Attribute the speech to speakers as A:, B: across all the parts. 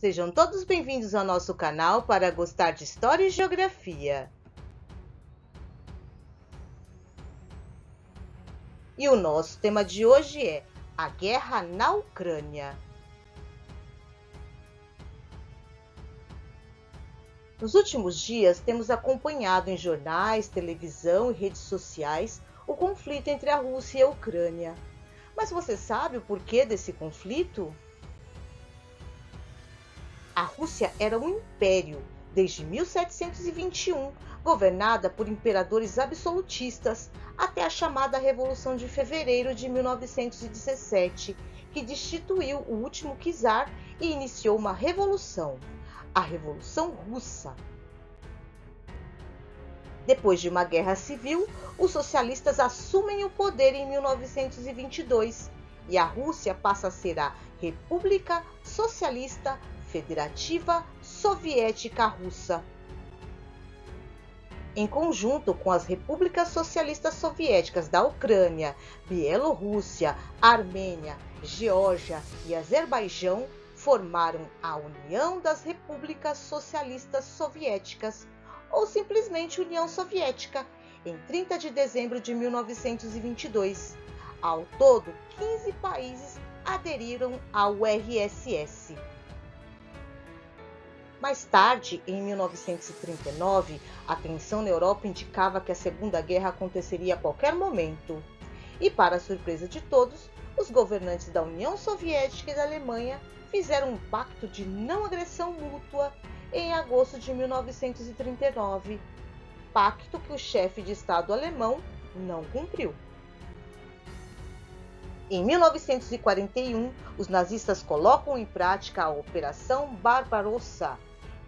A: Sejam todos bem-vindos ao nosso canal para gostar de História e Geografia. E o nosso tema de hoje é a guerra na Ucrânia. Nos últimos dias, temos acompanhado em jornais, televisão e redes sociais o conflito entre a Rússia e a Ucrânia. Mas você sabe o porquê desse conflito? A Rússia era um império desde 1721, governada por imperadores absolutistas, até a chamada Revolução de Fevereiro de 1917, que destituiu o último czar e iniciou uma revolução, a Revolução Russa. Depois de uma guerra civil, os socialistas assumem o poder em 1922 e a Rússia passa a ser a República Socialista Federativa Soviética Russa. Em conjunto com as repúblicas socialistas soviéticas da Ucrânia, Bielorrússia, Armênia, Geórgia e Azerbaijão, formaram a União das Repúblicas Socialistas Soviéticas, ou simplesmente União Soviética, em 30 de dezembro de 1922. Ao todo, 15 países aderiram ao URSS. Mais tarde, em 1939, a tensão na Europa indicava que a Segunda Guerra aconteceria a qualquer momento. E, para a surpresa de todos, os governantes da União Soviética e da Alemanha fizeram um pacto de não agressão mútua em agosto de 1939, pacto que o chefe de Estado alemão não cumpriu. Em 1941, os nazistas colocam em prática a Operação Barbarossa,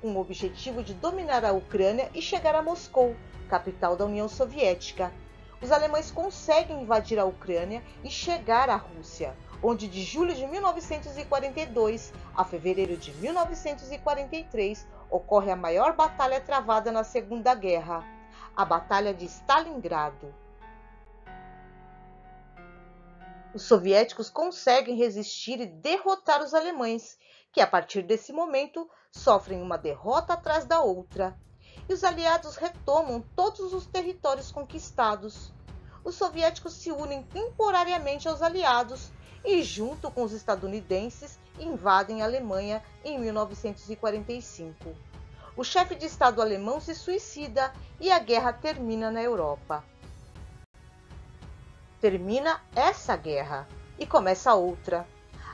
A: com o objetivo de dominar a Ucrânia e chegar a Moscou, capital da União Soviética. Os alemães conseguem invadir a Ucrânia e chegar à Rússia, onde de julho de 1942 a fevereiro de 1943 ocorre a maior batalha travada na Segunda Guerra, a Batalha de Stalingrado. Os soviéticos conseguem resistir e derrotar os alemães, que a partir desse momento sofrem uma derrota atrás da outra, e os aliados retomam todos os territórios conquistados. Os soviéticos se unem temporariamente aos aliados e, junto com os estadunidenses, invadem a Alemanha em 1945. O chefe de Estado alemão se suicida e a guerra termina na Europa. Termina essa guerra e começa outra,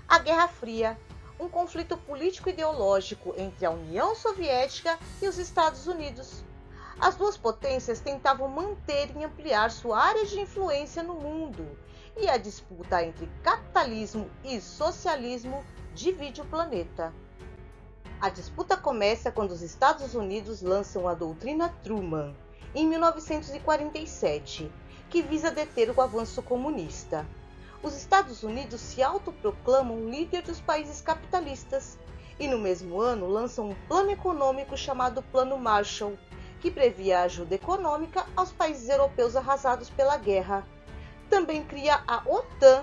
A: a Guerra Fria, um conflito político-ideológico entre a União Soviética e os Estados Unidos. As duas potências tentavam manter e ampliar sua área de influência no mundo, e a disputa entre capitalismo e socialismo divide o planeta. A disputa começa quando os Estados Unidos lançam a doutrina Truman, em 1947, que visa deter o avanço comunista. Os Estados Unidos se autoproclamam líder dos países capitalistas e no mesmo ano lançam um plano econômico chamado Plano Marshall, que previa ajuda econômica aos países europeus arrasados pela guerra. Também cria a OTAN,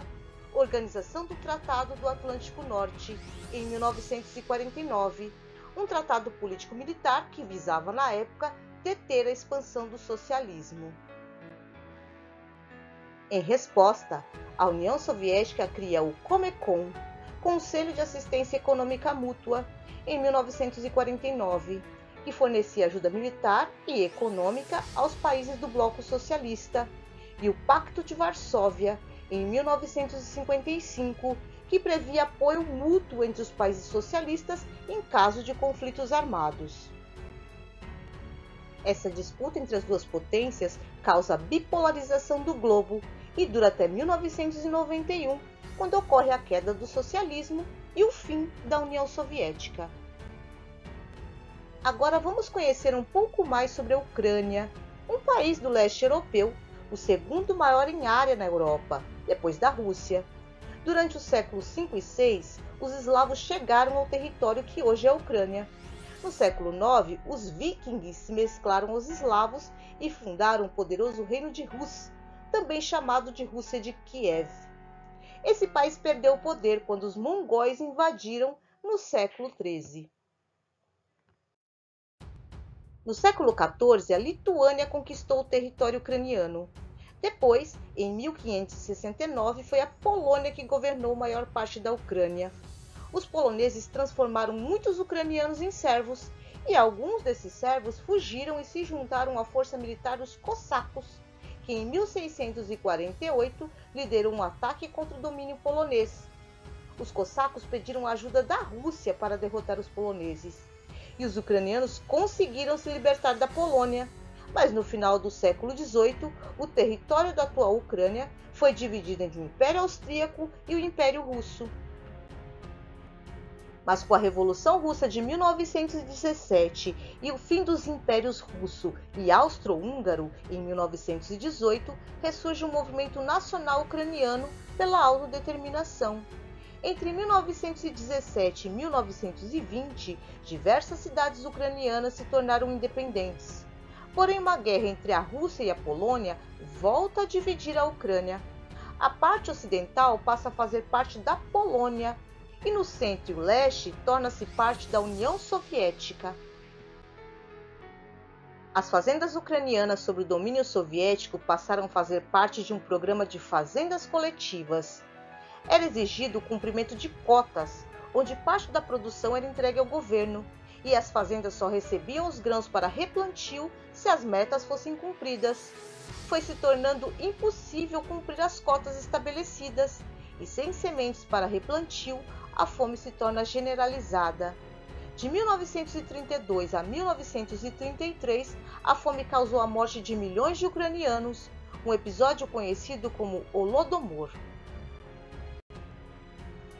A: Organização do Tratado do Atlântico Norte, em 1949, um tratado político-militar que visava na época deter a expansão do socialismo. Em resposta, a União Soviética cria o Comecon, Conselho de Assistência Econômica Mútua, em 1949, que fornecia ajuda militar e econômica aos países do bloco socialista, e o Pacto de Varsóvia, em 1955, que previa apoio mútuo entre os países socialistas em caso de conflitos armados. Essa disputa entre as duas potências causa a bipolarização do globo e dura até 1991, quando ocorre a queda do socialismo e o fim da União Soviética. Agora vamos conhecer um pouco mais sobre a Ucrânia, um país do leste europeu, o segundo maior em área na Europa, depois da Rússia. Durante os séculos V e VI, os eslavos chegaram ao território que hoje é a Ucrânia. No século IX, os vikings se mesclaram aos eslavos e fundaram o poderoso reino de Rus, também chamado de Rússia de Kiev. Esse país perdeu o poder quando os mongóis invadiram no século XIII. No século XIV, a Lituânia conquistou o território ucraniano. Depois, em 1569, foi a Polônia que governou maior parte da Ucrânia. Os poloneses transformaram muitos ucranianos em servos, e alguns desses servos fugiram e se juntaram à força militar dos cossacos, que em 1648 liderou um ataque contra o domínio polonês. Os cossacos pediram ajuda da Rússia para derrotar os poloneses, e os ucranianos conseguiram se libertar da Polônia. Mas no final do século XVIII, o território da atual Ucrânia foi dividido entre o Império Austríaco e o Império Russo. Mas com a Revolução Russa de 1917 e o fim dos impérios russo e austro-húngaro em 1918, ressurge um movimento nacional ucraniano pela autodeterminação. Entre 1917 e 1920, diversas cidades ucranianas se tornaram independentes. Porém, uma guerra entre a Rússia e a Polônia volta a dividir a Ucrânia. A parte ocidental passa a fazer parte da Polônia, e no centro e o leste torna-se parte da União Soviética. As fazendas ucranianas sob o domínio soviético passaram a fazer parte de um programa de fazendas coletivas. Era exigido o cumprimento de cotas, onde parte da produção era entregue ao governo, e as fazendas só recebiam os grãos para replantio se as metas fossem cumpridas. Foi se tornando impossível cumprir as cotas estabelecidas, e sem sementes para replantio, a fome se torna generalizada. De 1932 a 1933, a fome causou a morte de milhões de ucranianos, um episódio conhecido como Holodomor.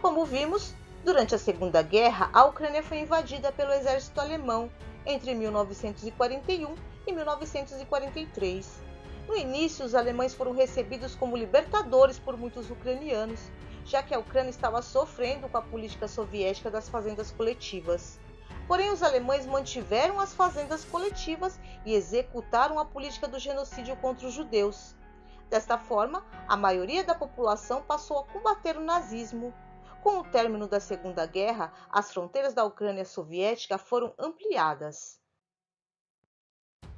A: Como vimos, durante a Segunda Guerra, a Ucrânia foi invadida pelo exército alemão entre 1941 e 1943. No início, os alemães foram recebidos como libertadores por muitos ucranianos, já que a Ucrânia estava sofrendo com a política soviética das fazendas coletivas. Porém, os alemães mantiveram as fazendas coletivas e executaram a política do genocídio contra os judeus. Desta forma, a maioria da população passou a combater o nazismo. Com o término da Segunda Guerra, as fronteiras da Ucrânia soviética foram ampliadas.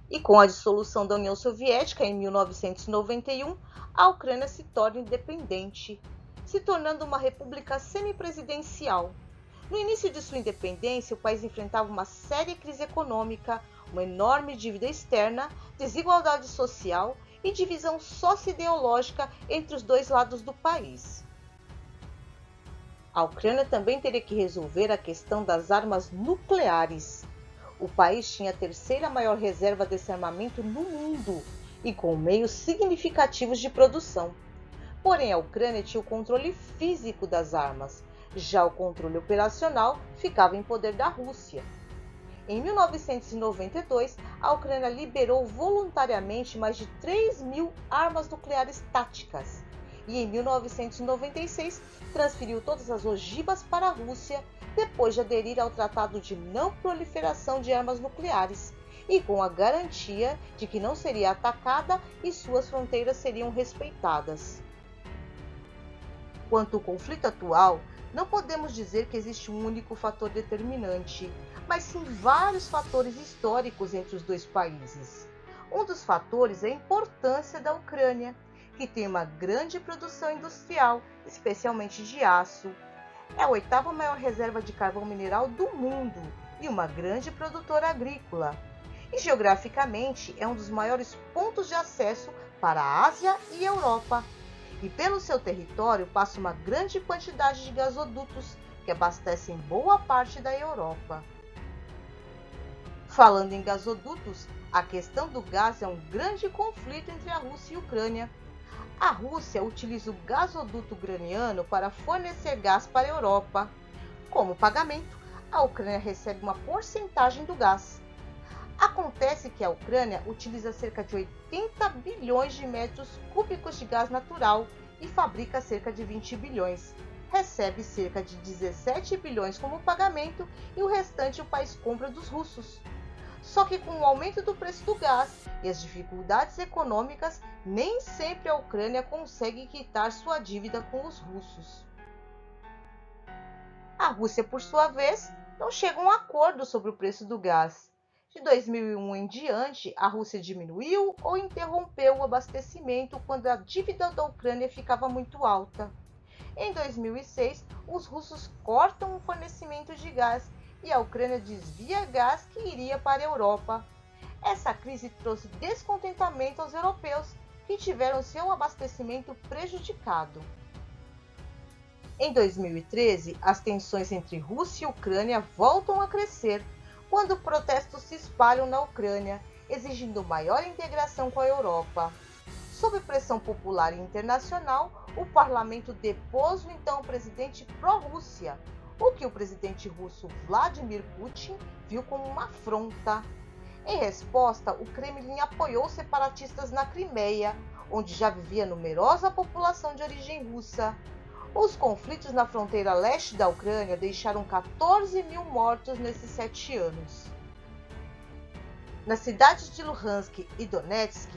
A: E com a dissolução da União Soviética em 1991, a Ucrânia se torna independente, se tornando uma república semipresidencial. No início de sua independência, o país enfrentava uma séria crise econômica, uma enorme dívida externa, desigualdade social e divisão socio-ideológica entre os dois lados do país. A Ucrânia também teria que resolver a questão das armas nucleares. O país tinha a terceira maior reserva desse armamento no mundo e com meios significativos de produção. Porém, a Ucrânia tinha o controle físico das armas, já o controle operacional ficava em poder da Rússia. Em 1992, a Ucrânia liberou voluntariamente mais de 3.000 armas nucleares táticas e, em 1996, transferiu todas as ogivas para a Rússia depois de aderir ao Tratado de Não Proliferação de Armas Nucleares e com a garantia de que não seria atacada e suas fronteiras seriam respeitadas. Quanto ao conflito atual, não podemos dizer que existe um único fator determinante, mas sim vários fatores históricos entre os dois países. Um dos fatores é a importância da Ucrânia, que tem uma grande produção industrial, especialmente de aço. É a oitava maior reserva de carvão mineral do mundo e uma grande produtora agrícola. E geograficamente é um dos maiores pontos de acesso para a Ásia e a Europa. E pelo seu território passa uma grande quantidade de gasodutos que abastecem boa parte da Europa. Falando em gasodutos, a questão do gás é um grande conflito entre a Rússia e a Ucrânia. A Rússia utiliza o gasoduto ucraniano para fornecer gás para a Europa. Como pagamento, a Ucrânia recebe uma porcentagem do gás. Acontece que a Ucrânia utiliza cerca de 80 bilhões de metros cúbicos de gás natural e fabrica cerca de 20 bilhões. Recebe cerca de 17 bilhões como pagamento e o restante o país compra dos russos. Só que com o aumento do preço do gás e as dificuldades econômicas, nem sempre a Ucrânia consegue quitar sua dívida com os russos. A Rússia, por sua vez, não chega a um acordo sobre o preço do gás. De 2001 em diante, a Rússia diminuiu ou interrompeu o abastecimento quando a dívida da Ucrânia ficava muito alta. Em 2006, os russos cortam o fornecimento de gás e a Ucrânia desvia gás que iria para a Europa. Essa crise trouxe descontentamento aos europeus, que tiveram seu abastecimento prejudicado. Em 2013, as tensões entre Rússia e Ucrânia voltam a crescer, quando protestos se espalham na Ucrânia, exigindo maior integração com a Europa. Sob pressão popular e internacional, o parlamento depôs o então presidente pró-Rússia, o que o presidente russo Vladimir Putin viu como uma afronta. Em resposta, o Kremlin apoiou separatistas na Crimeia, onde já vivia numerosa população de origem russa. Os conflitos na fronteira leste da Ucrânia deixaram 14 mil mortos nesses 7 anos. Nas cidades de Luhansk e Donetsk,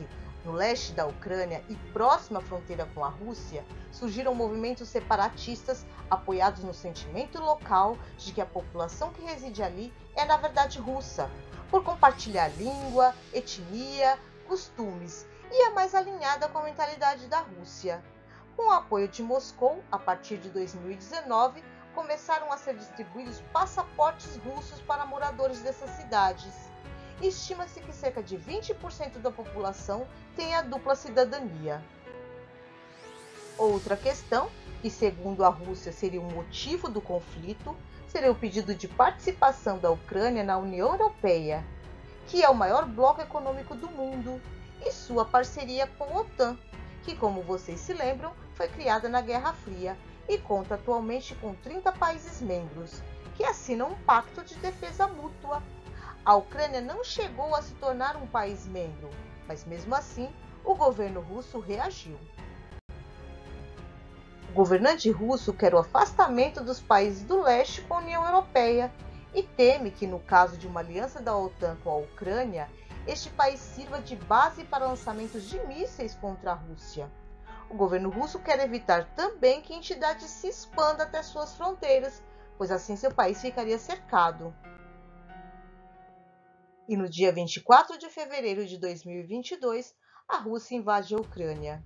A: no leste da Ucrânia e próxima à fronteira com a Rússia, surgiram movimentos separatistas apoiados no sentimento local de que a população que reside ali é na verdade russa, por compartilhar língua, etnia, costumes e é mais alinhada com a mentalidade da Rússia. Com o apoio de Moscou, a partir de 2019, começaram a ser distribuídos passaportes russos para moradores dessas cidades. Estima-se que cerca de 20% da população tem a dupla cidadania. Outra questão, que segundo a Rússia seria o motivo do conflito, seria o pedido de participação da Ucrânia na União Europeia, que é o maior bloco econômico do mundo, e sua parceria com a OTAN, que, como vocês se lembram, foi criada na Guerra Fria e conta atualmente com 30 países membros, que assinam um pacto de defesa mútua. A Ucrânia não chegou a se tornar um país membro, mas mesmo assim, o governo russo reagiu. O governante russo quer o afastamento dos países do leste com a União Europeia e teme que, no caso de uma aliança da OTAN com a Ucrânia, este país sirva de base para lançamentos de mísseis contra a Rússia. O governo russo quer evitar também que a entidade se expanda até suas fronteiras, pois assim seu país ficaria cercado. E no dia 24 de fevereiro de 2022, a Rússia invade a Ucrânia.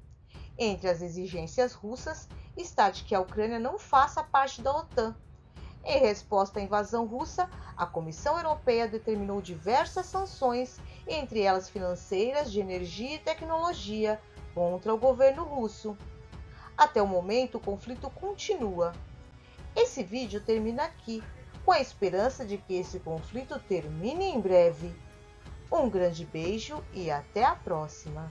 A: Entre as exigências russas está de que a Ucrânia não faça parte da OTAN. Em resposta à invasão russa, a Comissão Europeia determinou diversas sanções, entre elas financeiras, de energia e tecnologia, contra o governo russo. Até o momento, o conflito continua. Esse vídeo termina aqui, com a esperança de que esse conflito termine em breve. Um grande beijo e até a próxima!